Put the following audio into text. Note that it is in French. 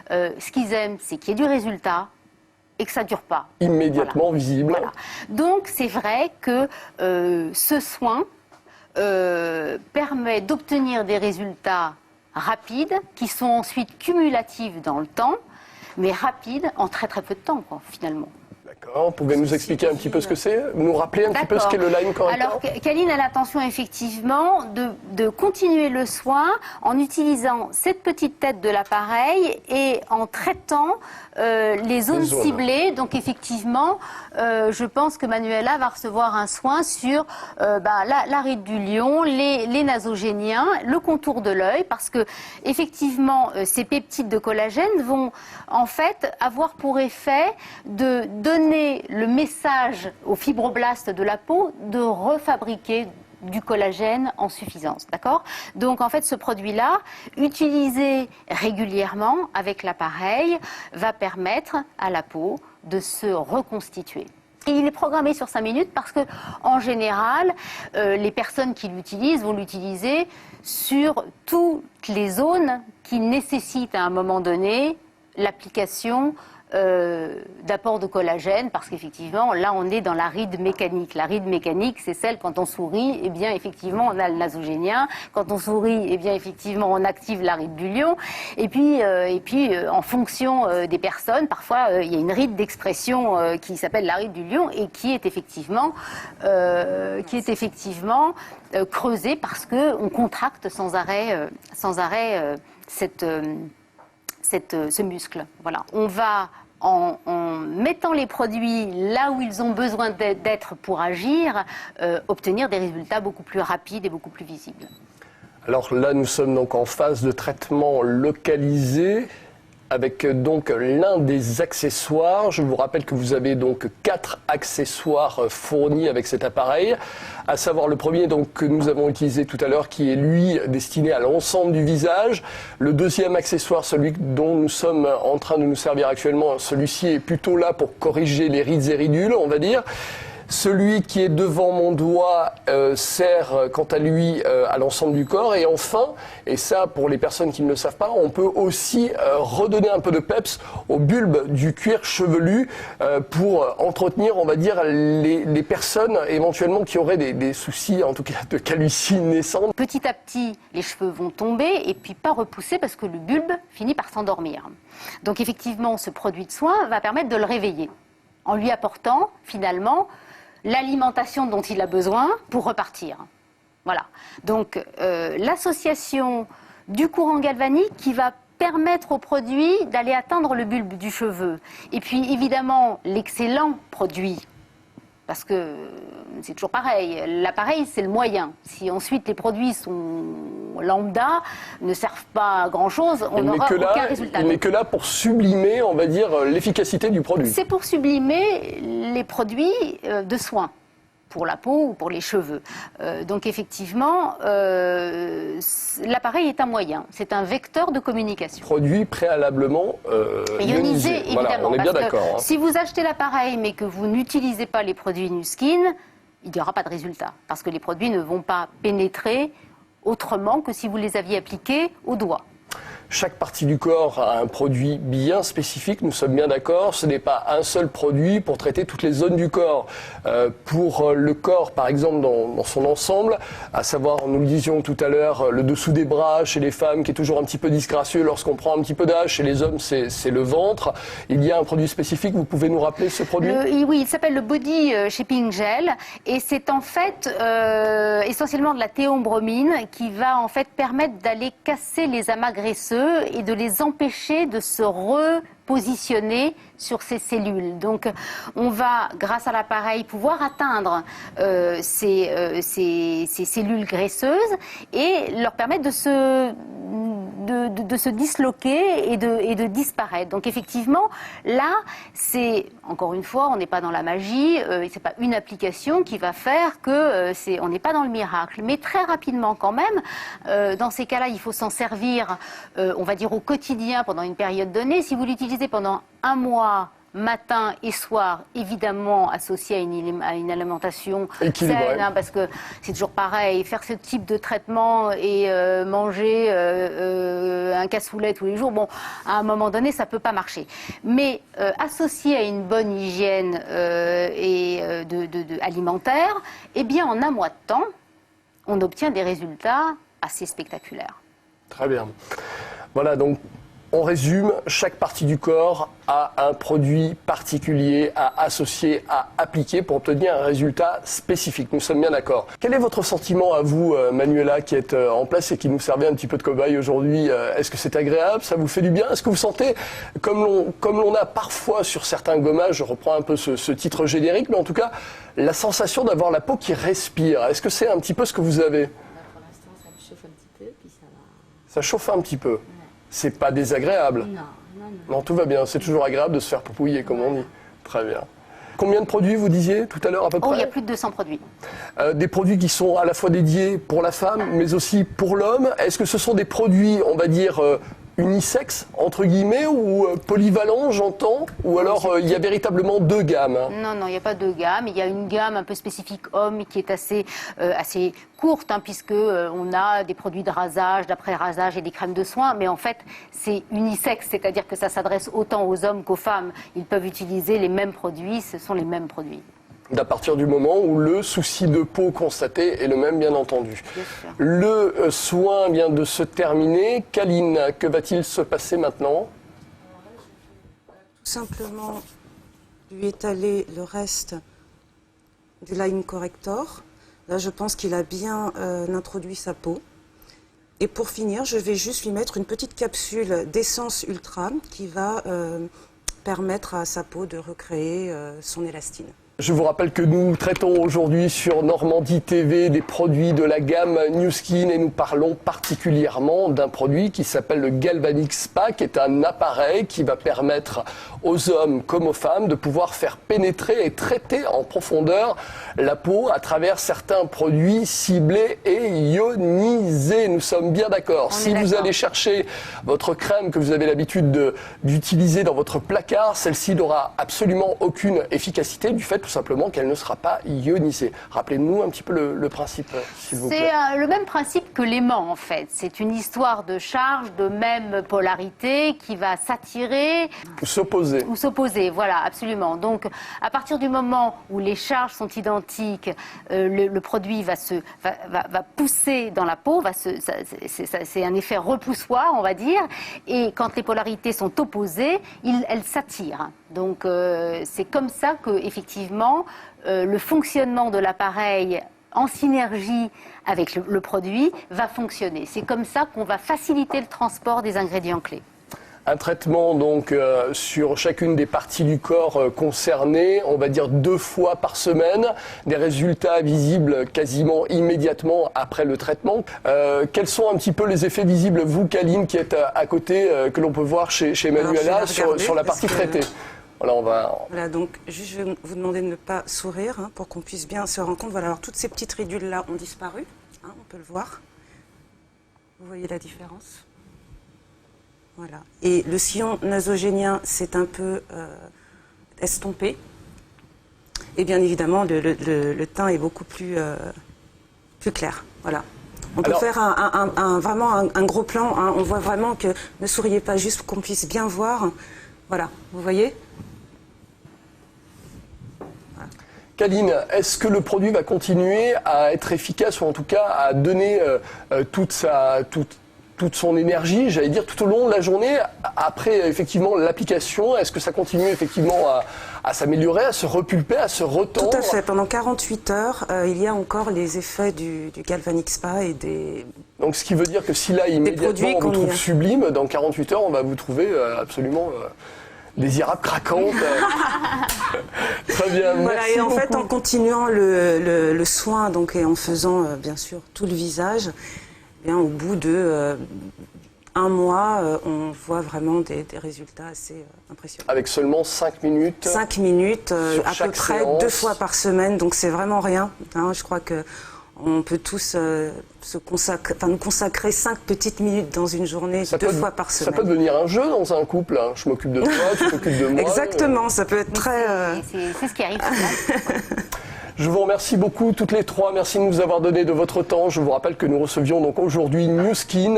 Ce qu'ils aiment, c'est qu'il y ait du résultat et que ça ne dure pas. Immédiatement visible. Voilà. Donc c'est vrai que ce soin permet d'obtenir des résultats rapides qui sont ensuite cumulatifs dans le temps, mais rapides en très très peu de temps, quoi, finalement. D'accord. Vous pouvez nous expliquer un petit peu ce que c'est? Nous rappeler un petit peu ce qu'est le line corrector? Alors, Caline a l'intention effectivement de continuer le soin en utilisant cette petite tête de l'appareil et en traitant les zones ciblées. Donc effectivement, je pense que Manuela va recevoir un soin sur la ride du lion, les nasogéniens, le contour de l'œil, parce que effectivement, ces peptides de collagène vont en fait avoir pour effet de donner le message aux fibroblastes de la peau de refabriquer du collagène en suffisance, d'accord? Donc en fait ce produit-là, utilisé régulièrement avec l'appareil, va permettre à la peau de se reconstituer. Et il est programmé sur 5 minutes parce que, en général, les personnes qui l'utilisent vont l'utiliser sur toutes les zones qui nécessitent à un moment donné l'application d'apport de collagène, parce qu'effectivement, là, on est dans la ride mécanique. La ride mécanique, c'est celle, quand on sourit, eh bien, effectivement, on a le nasogénien. Quand on sourit, eh bien, effectivement, on active la ride du lion. Et puis, en fonction des personnes, parfois, il y a une ride d'expression qui s'appelle la ride du lion et qui est effectivement, creusée parce qu'on contracte sans arrêt ce muscle. Voilà. On va, en mettant les produits là où ils ont besoin d'être pour agir, obtenir des résultats beaucoup plus rapides et beaucoup plus visibles. Alors là, nous sommes donc en phase de traitement localisé, avec donc l'un des accessoires. Je vous rappelle que vous avez donc 4 accessoires fournis avec cet appareil, à savoir le premier donc, que nous avons utilisé tout à l'heure, qui est lui destiné à l'ensemble du visage. Le deuxième accessoire, celui dont nous sommes en train de nous servir actuellement, celui-ci est plutôt là pour corriger les rides et ridules, on va dire. Celui qui est devant mon doigt sert quant à lui à l'ensemble du corps. Et enfin, et ça pour les personnes qui ne le savent pas, on peut aussi redonner un peu de peps au bulbe du cuir chevelu pour entretenir, on va dire, les personnes éventuellement qui auraient des soucis, en tout cas de calvitie naissante. Petit à petit, les cheveux vont tomber et puis pas repousser parce que le bulbe finit par s'endormir. Donc effectivement, ce produit de soin va permettre de le réveiller en lui apportant finalement l'alimentation dont il a besoin pour repartir. Voilà. Donc l'association du courant galvanique qui va permettre au produit d'aller atteindre le bulbe du cheveu. Et puis évidemment l'excellent produit, parce que c'est toujours pareil, l'appareil c'est le moyen. Si ensuite les produits sont lambda, ne servent pas à grand chose, on n'aura aucun résultat. Il n'est que là pour sublimer, on va dire, l'efficacité du produit. C'est pour sublimer les produits de soins, pour la peau ou pour les cheveux. Donc effectivement, l'appareil est un moyen, c'est un vecteur de communication. Produit préalablement ionisé, évidemment. Voilà, on est bien d'accord. Si vous achetez l'appareil mais que vous n'utilisez pas les produits Nu-Skin, il n'y aura pas de résultat, parce que les produits ne vont pas pénétrer autrement que si vous les aviez appliqués au doigt. Chaque partie du corps a un produit bien spécifique, nous sommes bien d'accord. Ce n'est pas un seul produit pour traiter toutes les zones du corps. Pour le corps, par exemple, dans son ensemble, à savoir, nous le disions tout à l'heure, le dessous des bras chez les femmes qui est toujours un petit peu disgracieux lorsqu'on prend un petit peu d'âge. Chez les hommes, c'est le ventre. Il y a un produit spécifique, vous pouvez nous rappeler ce produit? Oui, il s'appelle le Body Shaping Gel et c'est en fait essentiellement de la théobromine qui va en fait permettre d'aller casser les amas graisseux et de les empêcher de se repositionner sur ces cellules. Donc on va, grâce à l'appareil, pouvoir atteindre ces cellules graisseuses et leur permettre de se disloquer et de disparaître. Donc effectivement, là, c'est, encore une fois, on n'est pas dans la magie, c'est pas une application qui va faire que on n'est pas dans le miracle. Mais très rapidement quand même, dans ces cas-là, il faut s'en servir, on va dire au quotidien pendant une période donnée. Si vous l'utilisez pendant un mois, matin et soir, évidemment associé à une alimentation saine, hein, parce que c'est toujours pareil, faire ce type de traitement et manger un cassoulet tous les jours, bon, à un moment donné, ça ne peut pas marcher. Mais associé à une bonne hygiène alimentaire, eh bien, en un mois de temps, on obtient des résultats assez spectaculaires. Très bien. Voilà, donc on résume, chaque partie du corps a un produit particulier à associer, à appliquer pour obtenir un résultat spécifique. Nous sommes bien d'accord. Quel est votre sentiment à vous, Manuela, qui êtes en place et qui nous servait un petit peu de cobaye aujourd'hui? Est-ce que c'est agréable? Ça vous fait du bien? Est-ce que vous sentez, comme l'on a parfois sur certains gommages, je reprends un peu ce titre générique, mais en tout cas, la sensation d'avoir la peau qui respire? Est-ce que c'est un petit peu ce que vous avez? Pour l'instant, ça me chauffe un petit peu, puis ça va. Ça chauffe un petit peu. C'est pas désagréable. Non, tout va bien. C'est toujours agréable de se faire poupouiller, comme on dit. Très bien. Combien de produits, vous disiez tout à l'heure, à peu près? Il y a plus de 200 produits. Des produits qui sont à la fois dédiés pour la femme, mais aussi pour l'homme. Est-ce que ce sont des produits, on va dire, unisexe, entre guillemets, ou polyvalents, j'entends? Ou alors, il y a véritablement deux gammes? Non, il n'y a pas deux gammes. Il y a une gamme un peu spécifique homme qui est assez courte, hein, puisque on a des produits de rasage, d'après-rasage et des crèmes de soins. Mais en fait, c'est unisexe, c'est-à-dire que ça s'adresse autant aux hommes qu'aux femmes. Ils peuvent utiliser les mêmes produits, ce sont les mêmes produits. À partir du moment où le souci de peau constaté est le même, bien entendu. Bien sûr. Le soin vient de se terminer. Kaline, que va-t-il se passer maintenant? Tout simplement lui étaler le reste du line corrector. Là, je pense qu'il a bien introduit sa peau. Et pour finir, je vais juste lui mettre une petite capsule d'essence ultra qui va permettre à sa peau de recréer son élastine. Je vous rappelle que nous traitons aujourd'hui sur Normandie TV des produits de la gamme New Skin et nous parlons particulièrement d'un produit qui s'appelle le Galvanic Spa, qui est un appareil qui va permettre aux hommes comme aux femmes de pouvoir faire pénétrer et traiter en profondeur la peau à travers certains produits ciblés et ionisés. Nous sommes bien d'accord. Si vous allez chercher votre crème que vous avez l'habitude d'utiliser dans votre placard, celle-ci n'aura absolument aucune efficacité du fait tout simplement qu'elle ne sera pas ionisée. Rappelez-nous un petit peu le principe, s'il vous plaît. C'est le même principe que l'aimant, en fait. C'est une histoire de charge de même polarité qui va s'attirer. Ou s'opposer. Ou s'opposer, voilà, absolument. Donc, à partir du moment où les charges sont identiques, le produit va pousser dans la peau, c'est un effet repoussoir, on va dire, et quand les polarités sont opposées, elles s'attirent. Donc, c'est comme ça que, effectivement, le fonctionnement de l'appareil en synergie avec le produit va fonctionner. C'est comme ça qu'on va faciliter le transport des ingrédients clés. Un traitement donc sur chacune des parties du corps concernées, on va dire 2 fois par semaine, des résultats visibles quasiment immédiatement après le traitement. Quels sont un petit peu les effets visibles, vous, Kaline, qui êtes à côté, que l'on peut voir chez Manuela sur la partie traitée? Voilà, donc juste je vais vous demander de ne pas sourire pour qu'on puisse bien se rendre compte. Voilà, alors toutes ces petites ridules-là ont disparu, on peut le voir. Vous voyez la différence? Voilà. Et le sillon nasogénien s'est un peu estompé. Et bien évidemment, le teint est beaucoup plus clair. Voilà. On peut faire vraiment un gros plan. On voit vraiment que ne souriez pas, juste pour qu'on puisse bien voir. Voilà, vous voyez? Kaline, est-ce que le produit va continuer à être efficace ou en tout cas à donner toute son énergie, j'allais dire, tout au long de la journée, après effectivement l'application? Est-ce que ça continue effectivement à s'améliorer, à se repulper, à se retendre? Tout à fait. Pendant 48 heures, il y a encore les effets du Galvanic Spa et des... Donc ce qui veut dire que si là immédiatement on vous trouve sublime, dans 48 heures on va vous trouver absolument... désirable, craquante. Très bien. Voilà, merci et en beaucoup. fait, en continuant le soin donc, et en faisant bien sûr tout le visage, bien, au bout de 1 mois, on voit vraiment des résultats assez impressionnants. Avec seulement 5 minutes 5 minutes, à peu près séance. 2 fois par semaine, donc c'est vraiment rien. Je crois que On peut tous nous consacrer 5 petites minutes dans une journée, 2 fois par semaine. Ça peut devenir un jeu dans un couple. Hein. Je m'occupe de toi, tu t'occupes de moi. Exactement, ça peut être très... C'est ce qui arrive. Je vous remercie beaucoup toutes les trois. Merci de nous avoir donné de votre temps. Je vous rappelle que nous recevions donc aujourd'hui Nu Skin.